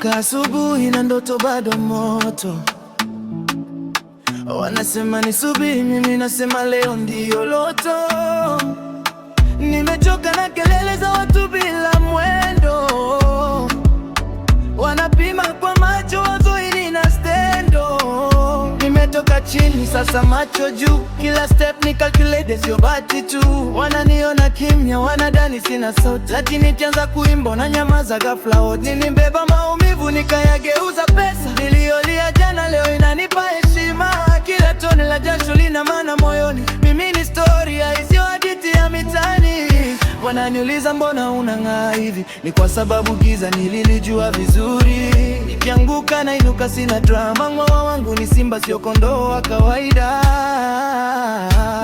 Naamka asubuhi na ndoto bado moto. Wanasema nisubiri, mimi nasema leo ndiyo loto. Nimechoka na kelele za watu bila mwendo. Wanapima kwa macho, wazoili na stendo. Nimetoka chini sasa macho juu, kila step ni calculated, sio bahati tu. Wananiona kimya, wanadhani sina sauti, lakini nikianza kuimba na nyamaza ghafla wote. Nilibeba maumivu nikayageuza pesa, niliolia jana leo inanipa heshima. Kila tone la jasho lina maana moyoni, mimi ni story, sio hadithi ya mitaani. Wananiuliza mbona unang'aa hivi, ni kwa sababu giza nililijua vizuri. Nikianguka na inuka, sina drama. Ng'oa wangu ni simba, sio kondoo wa kawaida.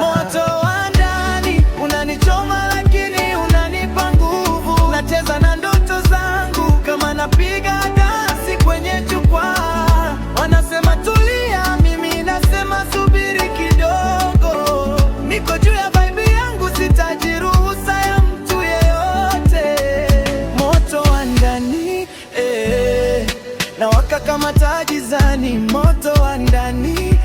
Moto wa ndani unanichoma, lakini unanipa nguvu. Nacheza na ndoto zangu kama napiga dansi kwenye jukwaa. Wanasema tulia, mimi nasema subiri kidogo. Niko juu ya vibe yangu, sitaji ruhusa ya mtu yeyote. Moto wa ndani nawaka kama taa gizani. Moto wa ndani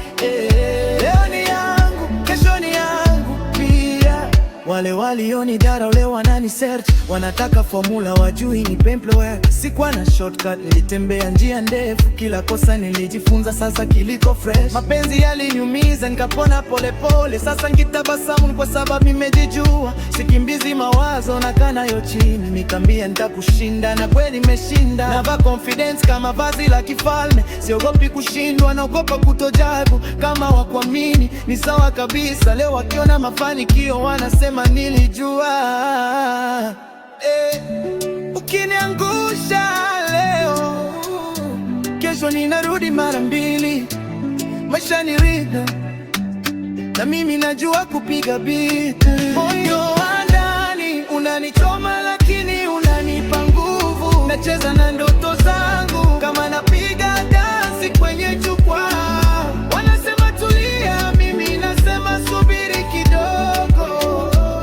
leo ni yangu, kesho ni yangu pia. Wale walionidharau leo wanani search, wanataka formula, wajui ni pemplower. Sikuwa na shortcut, nilitembea njia ndefu. Kila kosa nilijifunza, sasa kiliko fresh. Mapenzi yaliniumiza, nikapona polepole. Sasa nikitabasamu kwa sababu nimejijua. Sikimbizi mawazo, nakaa nayo chini, nikambia nitakushinda, na kweli nimeshinda. Navaa confidence kama vazi la kifalme, siogopi kushindwa, naogopa kutojabu. Kama wakuamini ni sawa kabisa, leo wakiona mafanikio wanasema nilijua. Ukiniangusha leo, kesho ninarudi mara mbili. Maisha ni rhythm, na mimi najua kupiga beat. Moyo wa ndani unanichoma, lakini unanipa nguvu. Nacheza na ndoto zangu kama napiga dansi kwenye jukwaa. Wanasema tulia, mimi nasema subiri kidogo.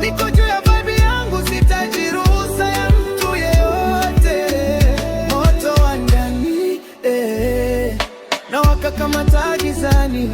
Niko juu ya vibe yangu, sitaji ruhusa ya mtu yeyote. Moto wa ndani nawaka kama taa gizani.